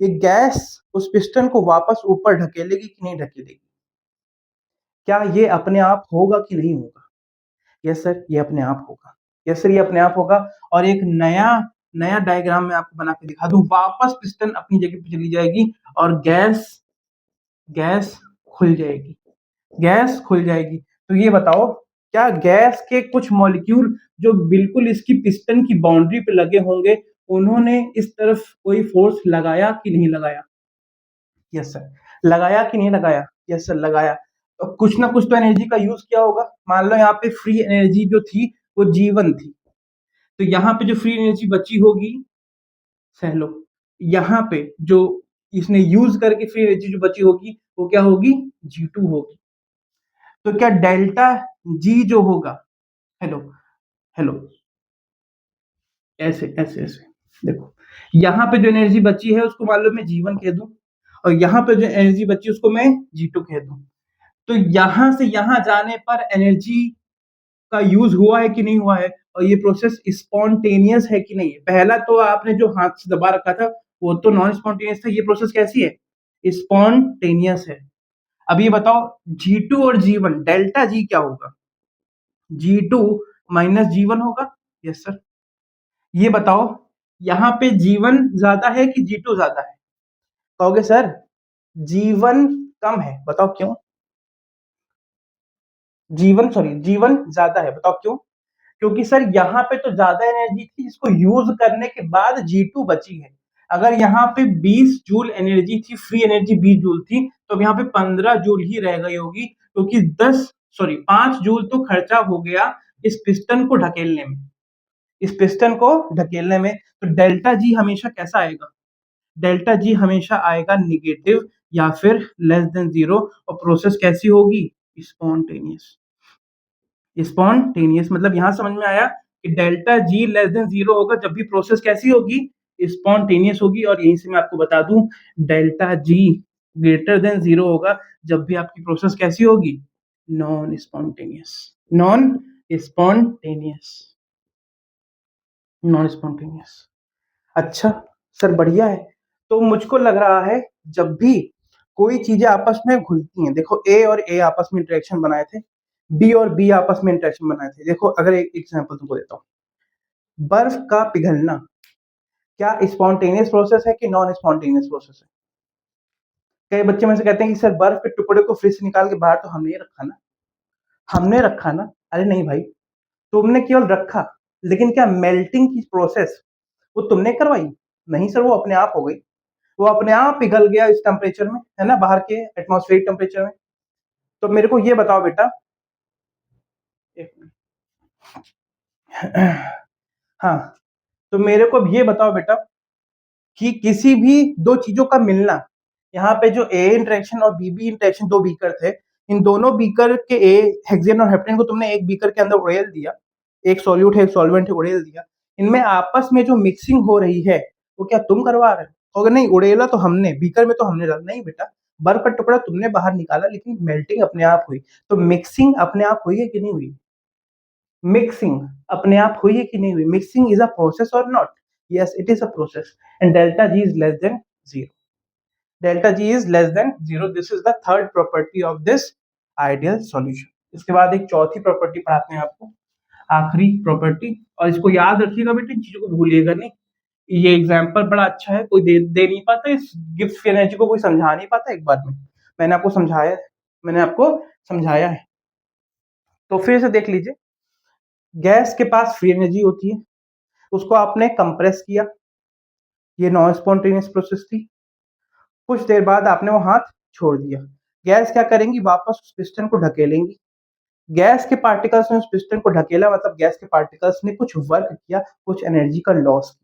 ये गैस उस पिस्टन को वापस ऊपर ढकेलेगी कि नहीं ढकेलेगी? क्या ये अपने आप होगा कि नहीं होगा? यस सर, ये अपने आप होगा। यस सर, ये अपने आप होगा। और एक नया नया डायग्राम मैं आपको बना के दिखा दूं, वापस पिस्टन अपनी जगह पे चली जाएगी और गैस गैस खुल जाएगी। गैस खुल जाएगी। तो ये बताओ, क्या गैस के कुछ मॉलिक्यूल जो बिल्कुल इसकी पिस्टन की बाउंड्री पे लगे होंगे, उन्होंने इस तरफ कोई फोर्स लगाया कि नहीं लगाया? Yes sir. लगाया कि नहीं लगाया? यस सर, लगाया। तो कुछ ना कुछ तो एनर्जी का यूज किया होगा। मान लो यहाँ पे फ्री एनर्जी जो थी वो G1 थी, तो यहाँ पे जो फ्री एनर्जी बची होगी, सहलो, यहाँ पे जो इसने यूज करके फ्री एनर्जी जो बची होगी वो क्या होगी? G2 होगी। तो क्या डेल्टा जी जो होगा, हेलो हेलो, ऐसे ऐसे ऐसे देखो, यहाँ पे जो एनर्जी बची है उसको मान लो मैं G1 कह दूं, और यहाँ पे जो एनर्जी बची उसको मैं G2 कह दूं। तो यहां से यहां जाने पर एनर्जी का यूज हुआ है कि नहीं हुआ है, और ये प्रोसेस स्पॉन्टेनियस है कि नहीं है? पहला तो आपने जो हाथ से दबा रखा था वो तो नॉन स्पॉन्टेनियस था, ये प्रोसेस कैसी है? स्पॉन्टेनियस है। अब ये बताओ, G2 और G1 डेल्टा जी क्या होगा? G2 माइनस G1 होगा। Yes sir. ये बताओ, यहाँ पे G1 ज्यादा है कि G2 ज्यादा है? कहोगे सर G1 कम है, बताओ क्यों? G1 ज्यादा है, बताओ क्यों? क्योंकि सर यहाँ पे तो ज्यादा एनर्जी थी जिसको यूज करने के बाद G2 बची है। अगर यहाँ पे 20 जूल एनर्जी थी, फ्री एनर्जी 20 जूल थी, तो अब यहाँ पे 15 जूल ही रह गई होगी, क्योंकि 5 जूल तो खर्चा हो गया इस पिस्टन को ढकेलने में, इस पिस्टन को ढकेलने में। तो डेल्टा जी हमेशा कैसा आएगा? डेल्टा जी हमेशा आएगा निगेटिव या फिर लेस देन जीरो। और प्रोसेस कैसी होगी? स्पॉन्टेनियस। स्पॉन्टेनियस मतलब यहां समझ में आया कि delta G less than zero होगा जब भी प्रोसेस कैसी होगी? स्पॉन्टेनियस होगी। और यहीं से मैं आपको बता दूं, delta G greater than zero होगा जब भी आपकी प्रोसेस कैसी होगी? Non spontaneous. Non spontaneous. Non spontaneous. अच्छा सर, बढ़िया है। तो मुझको लग रहा है जब भी कोई चीजें आपस में घुलती हैं, देखो ए और ए आपस में इंटरेक्शन बनाए थे, बी और बी आपस में इंटरेक्शन बनाए थे। देखो अगर एक एग्जांपल तुमको देता हूँ, बर्फ का पिघलना क्या स्पॉन्टेनियस प्रोसेस है कि नॉन स्पॉन्टेनियस प्रोसेस है? कई बच्चे में से कहते हैं कि सर बर्फ के टुकड़े को फ्रिज से निकाल के बाहर तो हमने रखा ना, हमने रखा ना। अरे नहीं भाई, तुमने केवल रखा, लेकिन क्या मेल्टिंग की प्रोसेस वो तुमने करवाई? नहीं सर, वो अपने आप हो गई, वो अपने आप पिघल गया इस टेम्परेचर में, है ना, बाहर के एटमॉस्फेरिक टेम्परेचर में। तो मेरे को ये बताओ बेटा, एक हाँ, तो मेरे को ये बताओ बेटा कि किसी भी दो चीजों का मिलना, यहाँ पे जो ए इंटरेक्शन और बी इंटरेक्शन, दो बीकर थे, इन दोनों बीकर के ए हेक्सेन और हेप्टेन को तुमने एक बीकर के अंदर उड़ेल दिया, एक सॉल्यूट है एक सॉल्वेंट है, उड़ेल दिया। इनमें आपस में जो मिक्सिंग हो रही है वो क्या तुम करवा रहे हो? अगर नहीं, उड़ेला तो हमने, बीकर में तो हमने डाला नहीं बेटा, बर्फ का टुकड़ा तुमने बाहर निकाला, लेकिन मेल्टिंग अपने आप हुई। तो मिक्सिंग अपने आप हुई है कि नहीं हुई? मिक्सिंग अपने आप हुई है कि नहीं हुई? मिक्सिंग इज अ प्रोसेस और not? Yes, it is a process. And delta G is less than zero. Delta G is less than zero. This is the third property of this ideal solution. इसके बाद एक चौथी property पढ़ाते हैं आपको, आखिरी property. और इसको याद रखिएगा बेटे, इन चीजों को भूलिएगा नहीं। ये एग्जाम्पल बड़ा अच्छा है, कोई दे नहीं पाता इस गिब्स एनर्जी को, कोई समझा नहीं पाता एक बार में। मैंने आपको समझाया है, मैंने आपको समझाया है। तो फिर से देख लीजिए, गैस के पास फ्री एनर्जी होती है, उसको आपने कंप्रेस किया, ये नॉन स्पॉन्टेनियस प्रोसेस थी। कुछ देर बाद आपने वो हाथ छोड़ दिया, गैस क्या करेंगी? वापस उस पिस्टन को ढकेलेंगी। गैस के पार्टिकल्स ने उस पिस्टन को ढकेला, मतलब गैस के पार्टिकल्स ने कुछ वर्क किया, कुछ एनर्जी का लॉस किया।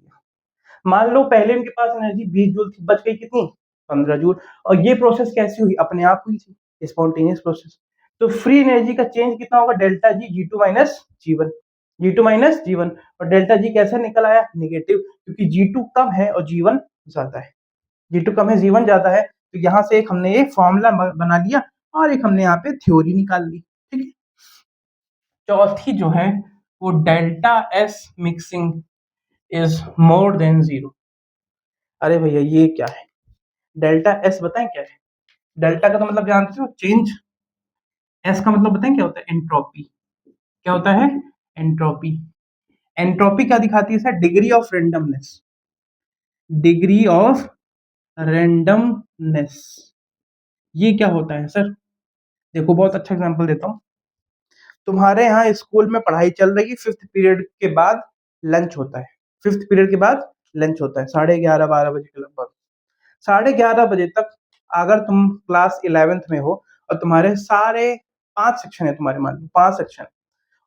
मान लो पहले उनके पास एनर्जी 20 जूल थी, बच गई कितनी? 15 जूल। और ये प्रोसेस कैसी हुई? अपने आप हुई थी, स्पॉन्टेनियस प्रोसेस। तो फ्री एनर्जी का चेंज कितना होगा? Delta G, G2 minus G1, G2 minus G1। और डेल्टा जी कैसा निकल आया? निगेटिव, क्योंकि G2 कम है और G1 ज्यादा है। G2 कम है, G1 ज्यादा है। तो यहाँ से एक हमने एक फॉर्मूला बना लिया और एक हमने यहाँ पे थ्योरी निकाल ली। ठीक है। चौथी जो है वो delta S mixing is more than zero. अरे भैया ये क्या है? डेल्टा एस बताएं क्या है? डेल्टा का तो मतलब जानते हो, चेंज। एस का मतलब बताएं क्या होता है? एंट्रोपी। क्या होता है? एंट्रोपी। एंट्रोपी क्या दिखाती है sir? Degree of randomness. Degree of randomness, ये क्या होता है सर? देखो बहुत अच्छा एग्जांपल देता हूँ। तुम्हारे यहाँ स्कूल में पढ़ाई चल रही है, 5th पीरियड के बाद लंच होता है। 5th पीरियड के बाद लंच होता है 11:30-12 बजे के लगभग। 11:30 बजे तक अगर तुम क्लास 11th में हो और तुम्हारे सारे 5 सेक्शन है, तुम्हारे मान लो 5 सेक्शन,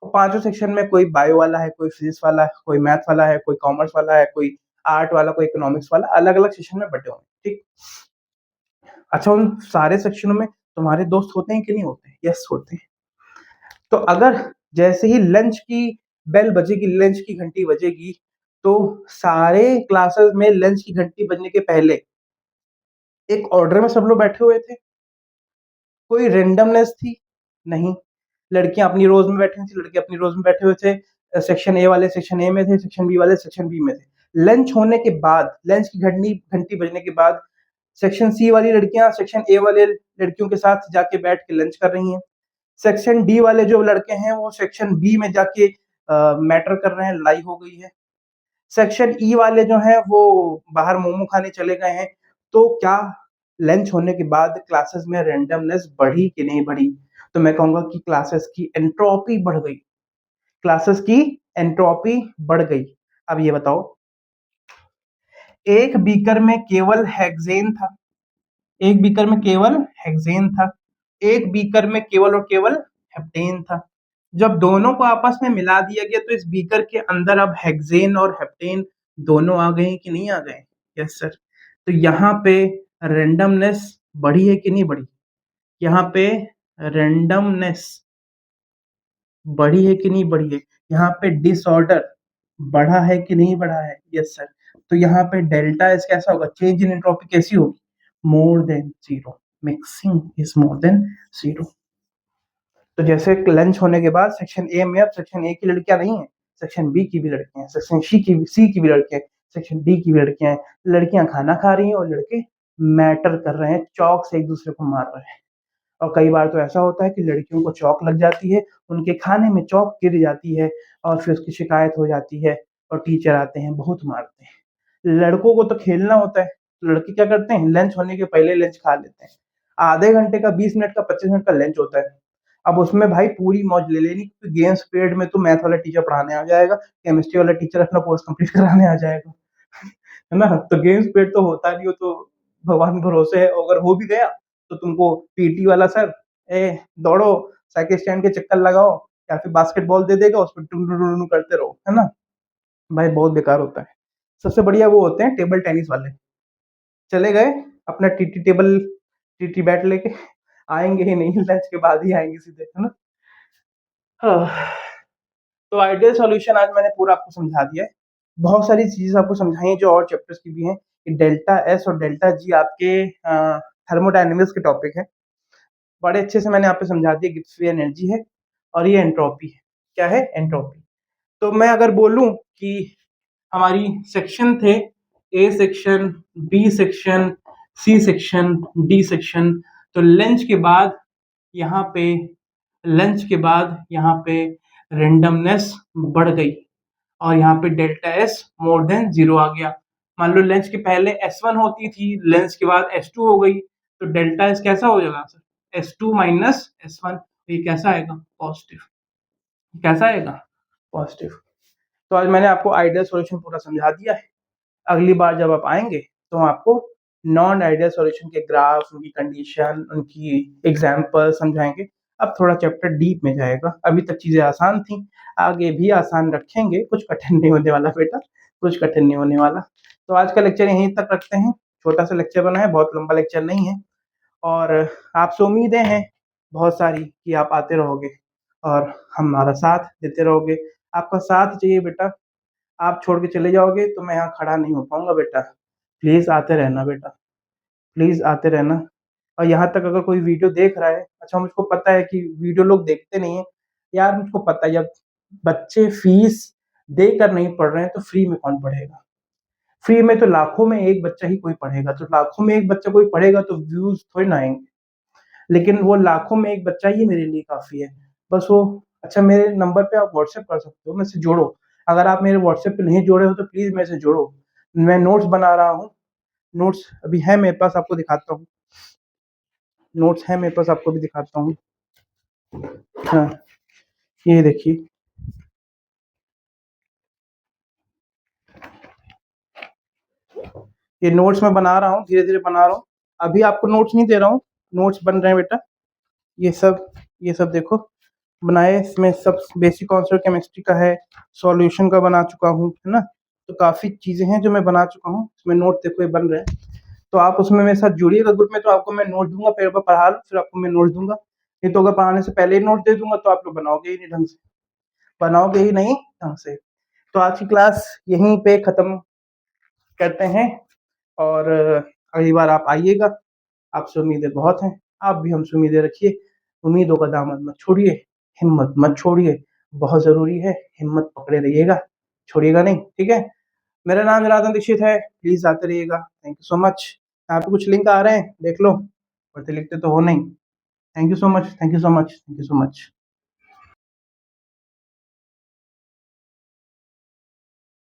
और पांचों सेक्शन में कोई बायो वाला है, कोई फिजिक्स वाला है, कोई मैथ वाला है, कोई कॉमर्स वाला है, कोई आर्ट वाला, कोई इकोनॉमिक्स वाला, अलग अलग सेक्शन में बटे होंगे, ठीक। अच्छा, उन सारे सेक्शनों में तुम्हारे दोस्त होते हैं कि नहीं होते? यस, होते हैं। तो अगर जैसे ही लंच की बेल बजेगी, लंच की घंटी बजेगी, तो सारे क्लासेस में लंच की घंटी बजने के पहले एक ऑर्डर में सब लोग बैठे हुए थे। कोई रेंडमनेस थी? नहीं। लड़कियां अपनी रोज में बैठी हुई थी, लड़के अपनी रोज में बैठे हुए थे। सेक्शन ए वाले सेक्शन ए में थे, सेक्शन बी वाले सेक्शन बी में थे। लंच होने के बाद, लंच की घंटी घंटी बजने के बाद सेक्शन सी वाली लड़कियां सेक्शन ए वाले लड़कियों के साथ जाके बैठ के लंच कर रही हैं। सेक्शन डी वाले जो लड़के हैं वो सेक्शन बी में जाके मैटर कर रहे हैं, लड़ाई हो गई है। सेक्शन ई वाले जो हैं वो बाहर मोमो खाने चले गए हैं। तो क्या लंच होने के बाद क्लासेस में रैंडमनेस बढ़ी कि नहीं बढ़ी? तो मैं कहूंगा कि क्लासेस की एंट्रोपी बढ़ गई। क्लासेस की एंट्रोपी बढ़ गई। अब ये बताओ, एक बीकर में केवल हेक्सेन था, एक बीकर में केवल हेक्सेन था, एक बीकर में केवल और केवल हेप्टेन था। जब दोनों को आपस में मिला दिया गया तो इस बीकर के अंदर अब हेक्सेन और हेप्टेन दोनों आ गए कि नहीं आ गए? Yes sir. तो यहाँ पे रेंडमनेस बढ़ी है कि नहीं बढ़ी? यहाँ पे रेंडमनेस बढ़ी है कि नहीं बढ़ी है? यहाँ पे डिसऑर्डर बढ़ा है कि नहीं बढ़ा है? Yes sir. तो यहाँ पे डेल्टा एस कैसा होगा? चेंज इन एंट्रोपी कैसी होगी? मोर than zero. Mixing is more than zero. तो जैसे लंच होने के बाद सेक्शन ए में अब सेक्शन ए की लड़कियां नहीं है, सेक्शन बी की भी लड़कियां हैं, सेक्शन सी की भी लड़कियां हैं, सेक्शन डी की भी लड़कियां हैं। लड़कियां खाना खा रही हैं और लड़के मैटर कर रहे हैं, चौक से एक दूसरे को मार रहे हैं। और कई बार तो ऐसा होता है कि लड़कियों को चौक लग जाती है, उनके खाने में चौक गिर जाती है और फिर उसकी शिकायत हो जाती है और टीचर आते हैं, बहुत मारते हैं। लड़कों को तो खेलना होता है, लड़के क्या करते हैं? लंच होने के पहले लंच खा लेते हैं। आधे घंटे का, 20 मिनट का, 25 मिनट का लंच होता है। अब उसमें भाई पूरी मौज ले लेनी, क्योंकि गेम्स पीरियड में तो मैथ वाला टीचर पढ़ाने आ जाएगा, केमिस्ट्री वाला टीचर अपना कोर्स कंप्लीट कराने आ जाएगा, है ना? तो गेम्स पीरियड तो होता नहीं, हो तो भगवान भरोसे है, अगर हो भी गया तो तुमको पीटी वाला सर, ए दौड़ो, साइकिल स्टैंड के चक्कर लगाओ, या फिर बास्केटबॉल दे देगा, उस पर टुन टुन टुन करते रहो, है ना? भाई बहुत बेकार होता है। सबसे बढ़िया वो होते हैं टेबल टेनिस वाले। चले गए अपना टीटी टेबल, टीटी बैट लेके, आएंगे ही नहीं, लंच के बाद ही आएंगे सीधे, है ना? हाँ। तो आइडियल सॉल्यूशन आज मैंने पूरा आपको समझा दिया है। बहुत सारी चीजें आपको समझाई हैं जो और चैप्टर्स की भी हैं, कि डेल्टा एस और डेल्टा जी आपके थर्मोडायनेमिक्स के टॉपिक है। बड़े अच्छे से मैंने आपको समझा दिया, गिब्स फ्री एनर्जी है और ये एंट्रोपी है। क्या है? एंट्रोपी। तो मैं अगर बोलूं कि हमारी सेक्शन थे, A section, B section, C section, D section, तो यहाँ पे लंच के बाद यहाँ पे रेंडमनेस बढ़ गई और यहाँ पे delta S more than zero आ गया। मान लो लंच के पहले S1 होती थी, लंच के बाद S2 हो गई, तो डेल्टा एस कैसा हो जाएगा सर? S2 minus S1। ये कैसा आएगा? पॉजिटिव। कैसा आएगा? पॉजिटिव। तो आज मैंने आपको आइडियल सॉल्यूशन पूरा समझा दिया है। अगली बार जब आप आएंगे तो हम आपको नॉन आइडियल सॉल्यूशन के ग्राफ, उनकी कंडीशन, उनकी एग्जाम्पल समझाएंगे। अब थोड़ा चैप्टर डीप में जाएगा। अभी तक चीजें आसान थी, आगे भी आसान रखेंगे, कुछ कठिन नहीं होने वाला बेटा, कुछ कठिन नहीं होने वाला। तो आज का लेक्चर यहीं तक रखते हैं, छोटा सा लेक्चर बना है, बहुत लंबा लेक्चर नहीं है। और आपसे उम्मीदें हैं बहुत सारी कि आप आते रहोगे और हमारा साथ देते रहोगे। आपका साथ चाहिए बेटा, आप छोड़ के चले जाओगे तो मैं यहाँ खड़ा नहीं हो पाऊंगा बेटा। प्लीज आते रहना बेटा, प्लीज आते रहना। और यहाँ तक अगर कोई वीडियो देख रहा है, अच्छा मुझको पता है कि वीडियो लोग देखते नहीं है यार, मुझको पता है, जब बच्चे फीस देकर नहीं पढ़ रहे हैं तो फ्री में कौन पढ़ेगा? फ्री में तो लाखों में एक बच्चा ही कोई पढ़ेगा, तो लाखों में एक बच्चा कोई पढ़ेगा तो व्यूज थोड़ी ना आएंगे। लेकिन वो लाखों में एक बच्चा ही मेरे लिए काफी है, बस वो। अच्छा, मेरे नंबर पे आप व्हाट्सएप कर सकते हो, मेरे से जोड़ो। अगर आप मेरे व्हाट्सएप पे नहीं जोड़े हो तो प्लीज मेरे से जोड़ो। मैं नोट्स बना रहा हूँ, नोट्स अभी है मेरे पास, आपको दिखाता हूँ। नोट्स है मेरे पास, आपको भी दिखाता हूँ। हाँ, ये देखिए। ये नोट्स मैं बना रहा हूँ, धीरे-धीरे बना रहा हूँ। अभी आपको नोट्स नहीं दे रहा हूँ, नोट्स बन रहे हैं बेटा। ये सब देखो बनाए, इसमें सब बेसिक कॉन्सेप्ट केमिस्ट्री का है, सॉल्यूशन का बना चुका हूँ, है ना? तो काफ़ी चीज़ें हैं जो मैं बना चुका हूँ, इसमें नोट देखो ये बन रहे हैं। तो आप उसमें मेरे साथ जुड़िएगा ग्रुप में, तो आपको मैं नोट दूँगा, फिर एक बार पढ़ा लो, फिर आपको मैं नोट्स दूँगा। नहीं तो अगर पढ़ाने से पहले ही नोट दे दूँगा तो आप लोग बनाओगे ही नहीं ढंग से, बनाओगे ही नहीं ढंग से। तो आज की क्लास यहीं पे खत्म करते हैं और अगली बार आप आइएगा, आपसे उम्मीदें बहुत हैं, आप भी हमसे उम्मीदें रखिए। उम्मीदों का दामन मत छोड़िए, हिम्मत मत छोड़िए, बहुत ज़रूरी है, हिम्मत पकड़े रहिएगा, छोड़िएगा नहीं, ठीक है? मेरा नाम जनार्दन दीक्षित है, प्लीज़ आते रहिएगा। Thank you so much. यहाँ पे कुछ लिंक आ रहे हैं, देख लो, पढ़ते लिखते तो हो नहीं। Thank you so much, thank you so much, thank you so much.